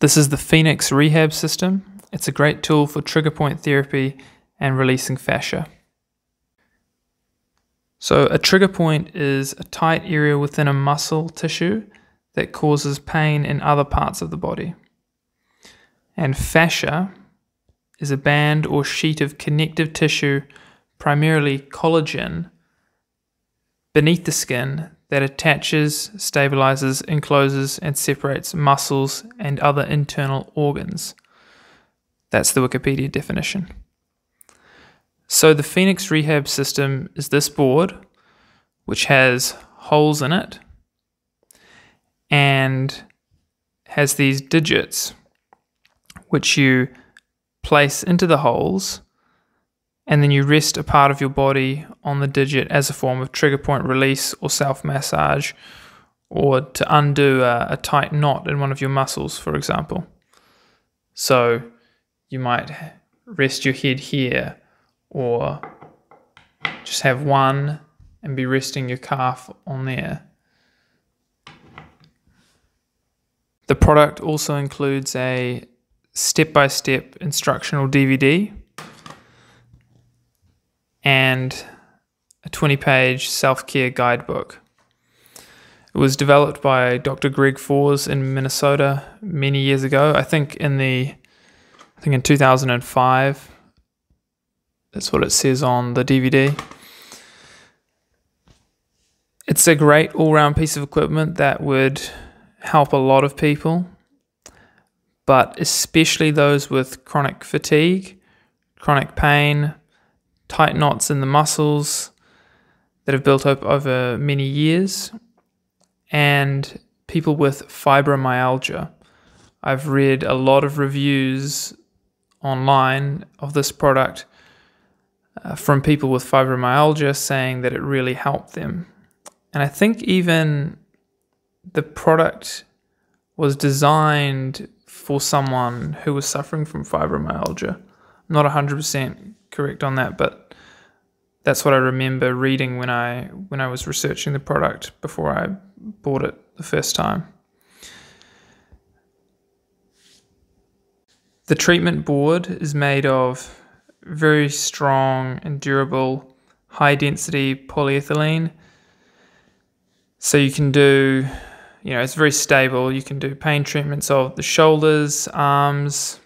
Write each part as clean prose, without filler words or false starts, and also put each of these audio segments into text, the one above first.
This is the FENIX Rehab system. It's a great tool for trigger point therapy and releasing fascia. So a trigger point is a tight area within a muscle tissue that causes pain in other parts of the body. And fascia is a band or sheet of connective tissue, primarily collagen, beneath the skin that attaches, stabilizes, encloses, and separates muscles and other internal organs. That's the Wikipedia definition. So the FENIX Rehab system is this board, which has holes in it and has these digits which you place into the holes, and then you rest a part of your body on the digit as a form of trigger point release or self-massage, or to undo a tight knot in one of your muscles, for example. So you might rest your head here, or just have one and be resting your calf on there. The product also includes a step-by-step instructional DVD and a 20-page self-care guidebook. It was developed by Dr. Greg Fors in Minnesota many years ago. I think in 2005. That's what it says on the DVD. It's a great all-round piece of equipment that would help a lot of people, but especially those with chronic fatigue, chronic pain, tight knots in the muscles that have built up over many years, and people with fibromyalgia. I've read a lot of reviews online of this product from people with fibromyalgia saying that it really helped them. And I think even the product was designed for someone who was suffering from fibromyalgia. I'm not 100% correct on that, but that's what I remember reading when I was researching the product before I bought it the first time. The treatment board is made of very strong and durable high-density polyethylene. So you can do, it's very stable. You can do pain treatments of the shoulders, arms,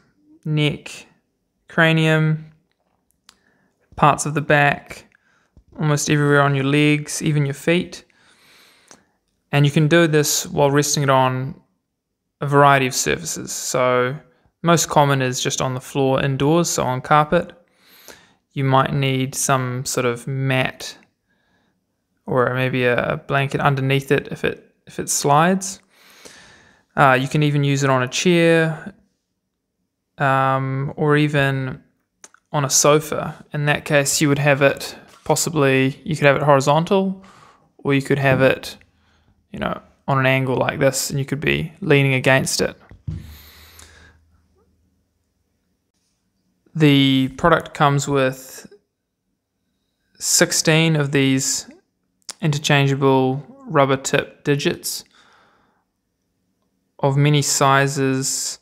neck, cranium, parts of the back, almost everywhere on your legs, even your feet. And you can do this while resting it on a variety of surfaces. So most common is just on the floor indoors, so on carpet. You might need some sort of mat or maybe a blanket underneath it if it slides. You can even use it on a chair or even on a sofa. In that case, you would have it you could have it horizontal, or you could have it, on an angle like this, and you could be leaning against it. The product comes with 16 of these interchangeable rubber tip digits of many sizes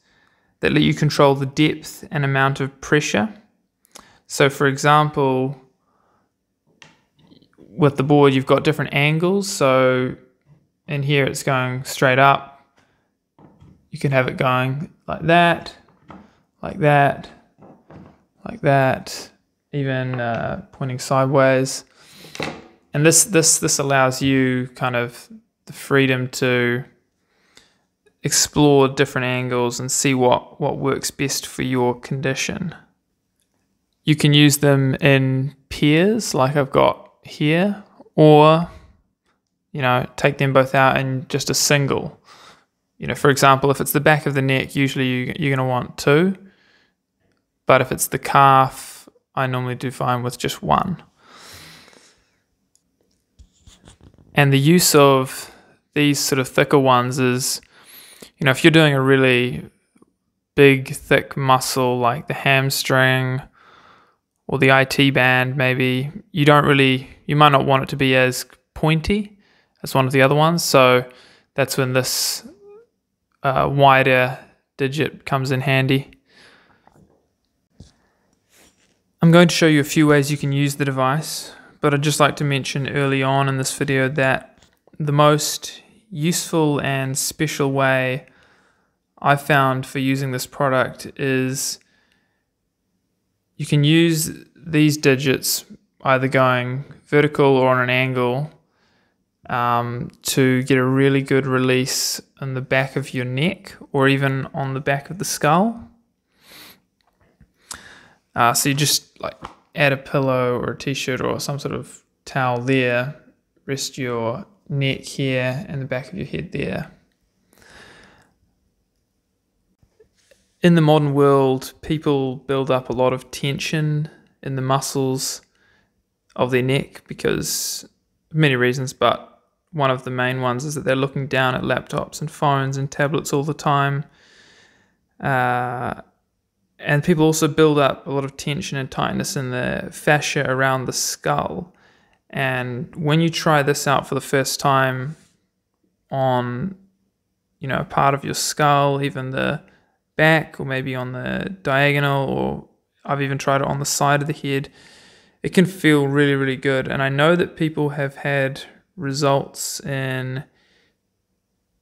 that let you control the depth and amount of pressure. So for example, with the board you've got different angles. So in here it's going straight up. You can have it going like that, like that, like that, even pointing sideways. And this allows you kind of the freedom to explore different angles and see what works best for your condition. You can use them in pairs like I've got here, or take them both out in just a single. For example, if it's the back of the neck, usually you're going to want two. But if it's the calf, I normally do fine with just one. And the use of these sort of thicker ones is, if you're doing a really big, thick muscle like the hamstring or the IT band, maybe, you might not want it to be as pointy as one of the other ones. So that's when this wider digit comes in handy. I'm going to show you a few ways you can use the device, but I'd just like to mention early on in this video that the most useful and special way I found for using this product is you can use these digits either going vertical or on an angle to get a really good release in the back of your neck or even on the back of the skull. So you just like add a pillow or a t-shirt or some sort of towel there, rest your neck here and the back of your head there. In the modern world, people build up a lot of tension in the muscles of their neck because of many reasons, but one of the main ones is that they're looking down at laptops and phones and tablets all the time. And people also build up a lot of tension and tightness in the fascia around the skull. And when you try this out for the first time on, a part of your skull, even the back or maybe on the diagonal, or I've even tried it on the side of the head, it can feel really, really good. And I know that people have had results in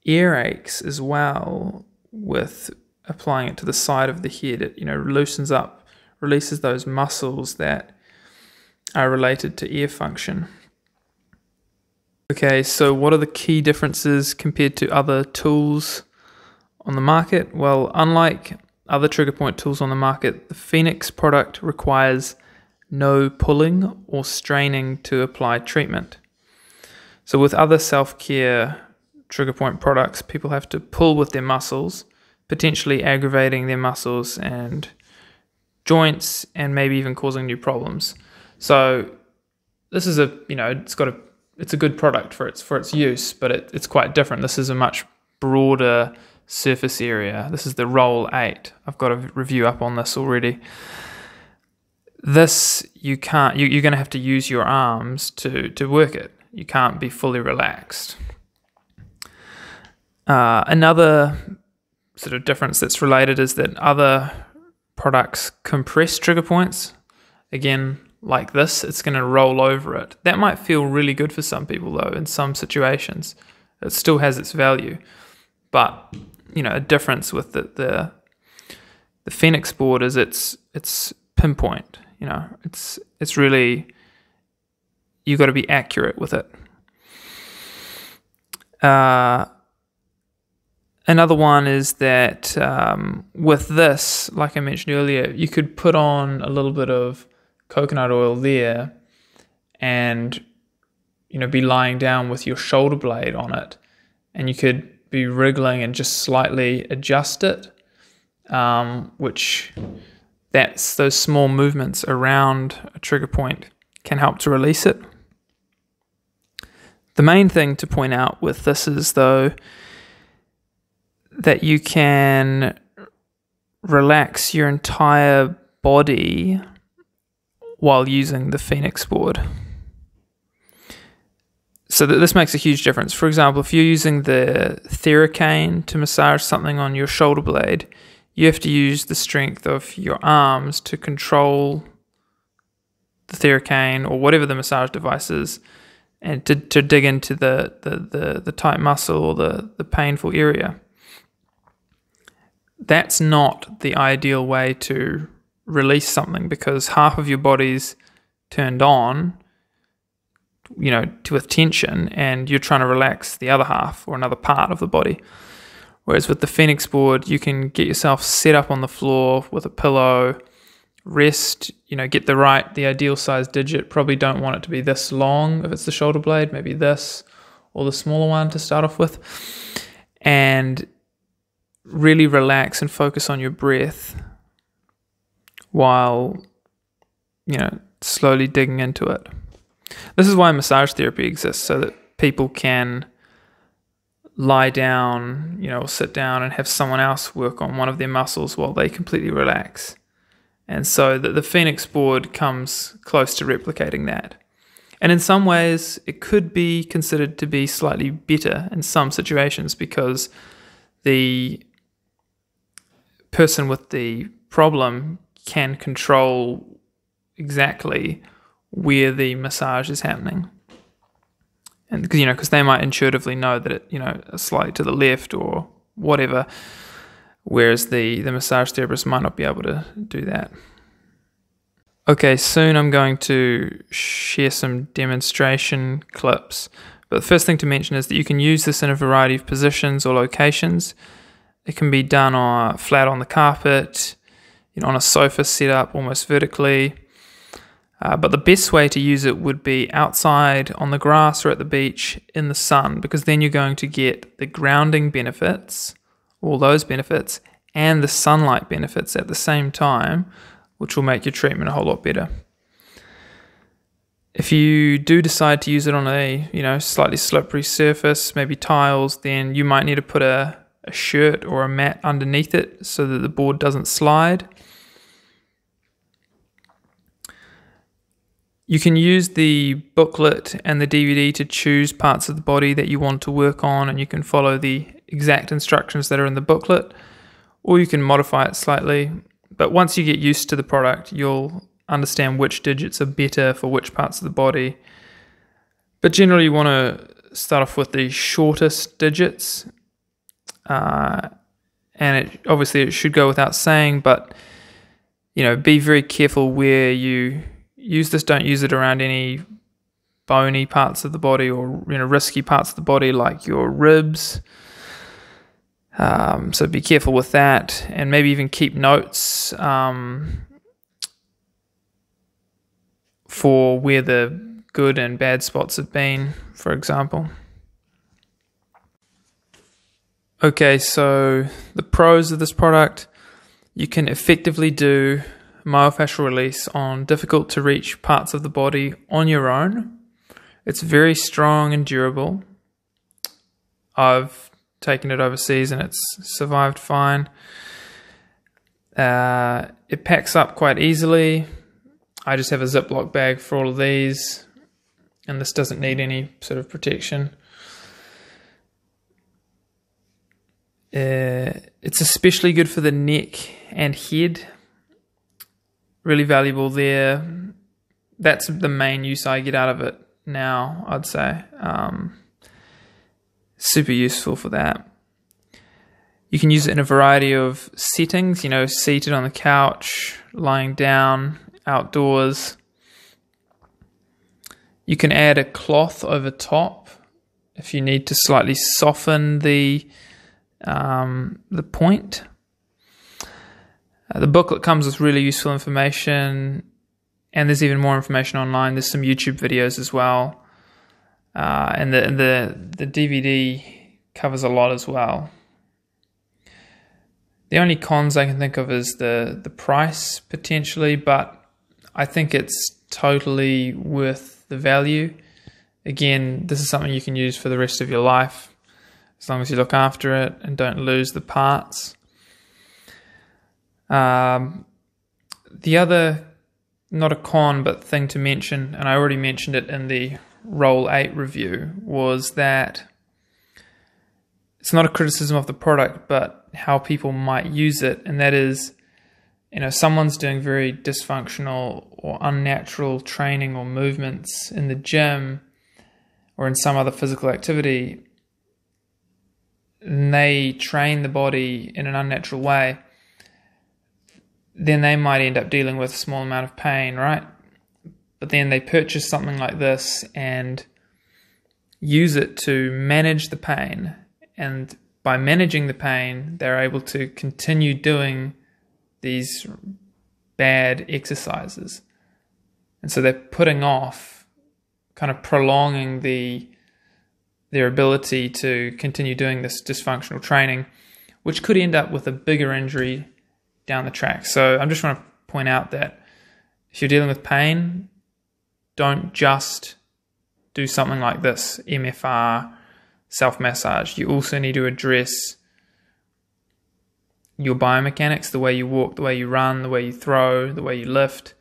earaches as well with applying it to the side of the head. It loosens up, releases those muscles that are related to ear function. Okay, so what are the key differences compared to other tools on the market? Well, unlike other trigger point tools on the market, the FENIX product requires no pulling or straining to apply treatment. So with other self-care trigger point products, people have to pull with their muscles, potentially aggravating their muscles and joints and maybe even causing new problems. So this is it's a good product for its use, but it's quite different. This is a much broader surface area. This is the Roll 8. I've got a review up on this already. This you're going to have to use your arms to work it. You can't be fully relaxed. Another sort of difference that's related is that other products compress trigger points. Again, like this, it's going to roll over it. That might feel really good for some people though, in some situations. It still has its value. But, a difference with the FENIX board is it's pinpoint. It's really, you got to be accurate with it. Another one is that with this, like I mentioned earlier, you could put on a little bit of coconut oil there and, be lying down with your shoulder blade on it, and you could be wriggling and just slightly adjust it, which that's those small movements around a trigger point can help to release it. The main thing to point out with this is, though, that you can relax your entire body while using the FENIX board. So this makes a huge difference. For example, if you're using the Theracane to massage something on your shoulder blade, you have to use the strength of your arms to control the Theracane or whatever the massage device is, and to dig into the tight muscle or the painful area. That's not the ideal way to release something, because half of your body's turned on, with tension, and you're trying to relax the other half or another part of the body. Whereas with the FENIX board, you can get yourself set up on the floor with a pillow, rest, get the ideal size digit. Probably don't want it to be this long if it's the shoulder blade, maybe this or the smaller one to start off with, and really relax and focus on your breath while, slowly digging into it. This is why massage therapy exists, so that people can lie down, or sit down and have someone else work on one of their muscles while they completely relax. And so the FENIX board comes close to replicating that. And in some ways, it could be considered to be slightly better in some situations, because the person with the problem can control exactly where the massage is happening. And because they might intuitively know that it, slightly to the left or whatever, whereas the massage therapist might not be able to do that. Okay, soon I'm going to share some demonstration clips. But the first thing to mention is that you can use this in a variety of positions or locations. It can be done flat on the carpet, on a sofa set up almost vertically. But the best way to use it would be outside on the grass or at the beach in the sun, because then you're going to get the grounding benefits, all those benefits, and the sunlight benefits at the same time, which will make your treatment a whole lot better. If you do decide to use it on a slightly slippery surface, maybe tiles, then you might need to put a shirt or a mat underneath it so that the board doesn't slide. You can use the booklet and the DVD to choose parts of the body that you want to work on, and you can follow the exact instructions that are in the booklet, or you can modify it slightly. But once you get used to the product, you'll understand which digits are better for which parts of the body. But generally you want to start off with the shortest digits, and obviously it should go without saying, but be very careful where you use this. Don't use it around any bony parts of the body or risky parts of the body like your ribs. So be careful with that, and maybe even keep notes for where the good and bad spots have been, for example. Okay, so the pros of this product: you can effectively do myofascial release on difficult to reach parts of the body on your own. It's very strong and durable. I've taken it overseas and it's survived fine. It packs up quite easily. I just have a Ziploc bag for all of these, and this doesn't need any sort of protection. It's especially good for the neck and head. Really valuable there. That's the main use I get out of it now, I'd say. Super useful for that. You can use it in a variety of settings, seated on the couch, lying down, outdoors. You can add a cloth over top if you need to slightly soften the point. The booklet comes with really useful information, and there's even more information online. There's some YouTube videos as well, and the DVD covers a lot as well. The only cons I can think of is the price potentially, but I think it's totally worth the value. Again, this is something you can use for the rest of your life, as long as you look after it and don't lose the parts. The other, not a con, but thing to mention, and I already mentioned it in the Roll 8 review, was that it's not a criticism of the product, but how people might use it, and that is, someone's doing very dysfunctional or unnatural training or movements in the gym or in some other physical activity, and they train the body in an unnatural way, then they might end up dealing with a small amount of pain, right? But then they purchase something like this and use it to manage the pain, and by managing the pain, they're able to continue doing these bad exercises. And so they're putting off, kind of prolonging their ability to continue doing this dysfunctional training, which could end up with a bigger injury down the track. So I'm just trying to point out that if you're dealing with pain, don't just do something like this, MFR, self-massage. You also need to address your biomechanics, the way you walk, the way you run, the way you throw, the way you lift.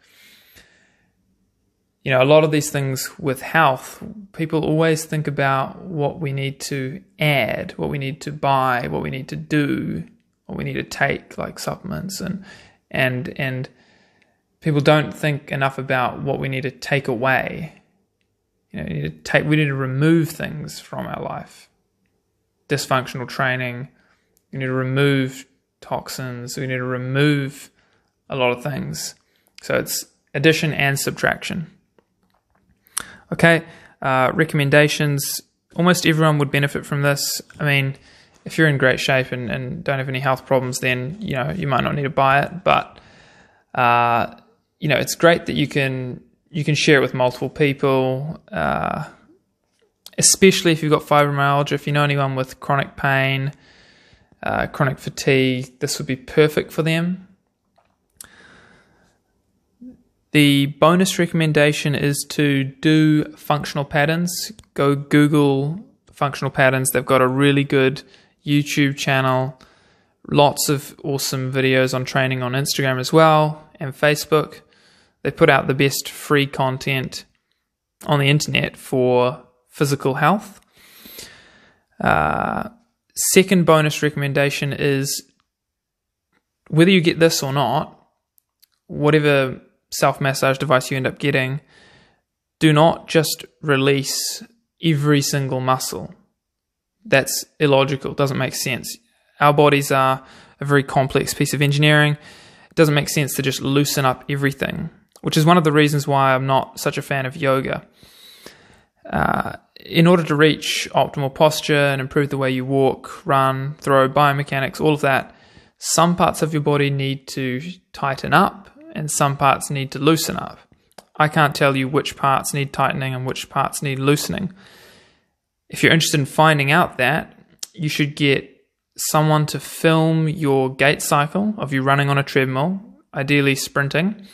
A lot of these things with health, people always think about what we need to add, what we need to buy, what we need to do or we need to take like supplements, and people don't think enough about what we need to take away. We need to remove things from our life. Dysfunctional training. We need to remove toxins. We need to remove a lot of things. So it's addition and subtraction. Okay, recommendations. Almost everyone would benefit from this. I mean, if you're in great shape and don't have any health problems, then you might not need to buy it. But it's great that you can share it with multiple people, especially if you've got fibromyalgia. If you know anyone with chronic pain, chronic fatigue, this would be perfect for them. The bonus recommendation is to do functional patterns. Go Google functional patterns. They've got a really good YouTube channel, lots of awesome videos on training on Instagram as well, and Facebook. They put out the best free content on the internet for physical health. Second bonus recommendation is, whether you get this or not, whatever self-massage device you end up getting, do not just release every single muscle. That's illogical. It doesn't make sense. Our bodies are a very complex piece of engineering. It doesn't make sense to just loosen up everything, which is one of the reasons why I'm not such a fan of yoga. In order to reach optimal posture and improve the way you walk, run, throw, biomechanics, all of that, some parts of your body need to tighten up and some parts need to loosen up. I can't tell you which parts need tightening and which parts need loosening. If you're interested in finding out that, you should get someone to film your gait cycle of you running on a treadmill, ideally sprinting,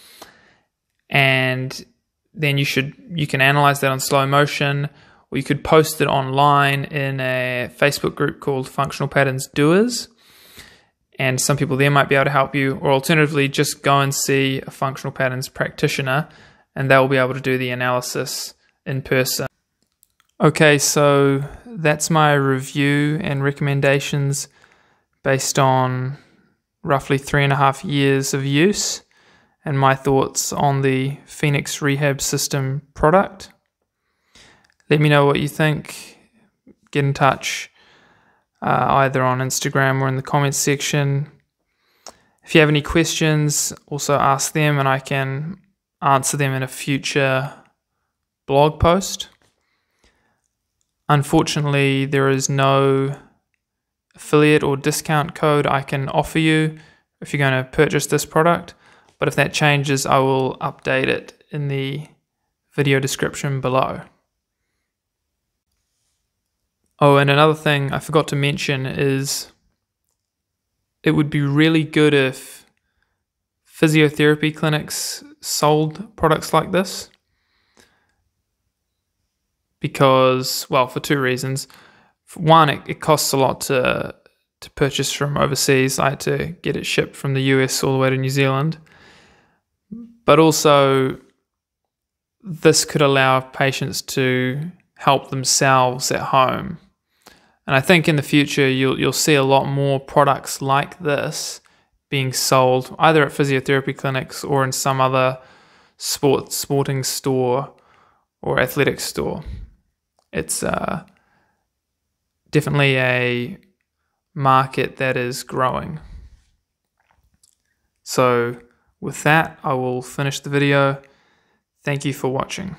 and then you can analyze that on slow motion, or you could post it online in a Facebook group called Functional Patterns Doers, and some people there might be able to help you, or alternatively just go and see a functional patterns practitioner and they'll be able to do the analysis in person. Okay, so that's my review and recommendations based on roughly 3.5 years of use and my thoughts on the FENIX Rehab system product. Let me know what you think. Get in touch either on Instagram or in the comments section. If you have any questions, also ask them and I can answer them in a future blog post. Unfortunately, there is no affiliate or discount code I can offer you if you're going to purchase this product, but if that changes, I will update it in the video description below. Oh, and another thing I forgot to mention is it would be really good if physiotherapy clinics sold products like this, because, well, for two reasons. For one, it costs a lot to purchase from overseas. I had to get it shipped from the US all the way to New Zealand. But also, this could allow patients to help themselves at home. And I think in the future, you'll see a lot more products like this being sold either at physiotherapy clinics or in some other sporting store or athletic store. It's definitely a market that is growing. So with that, I will finish the video. Thank you for watching.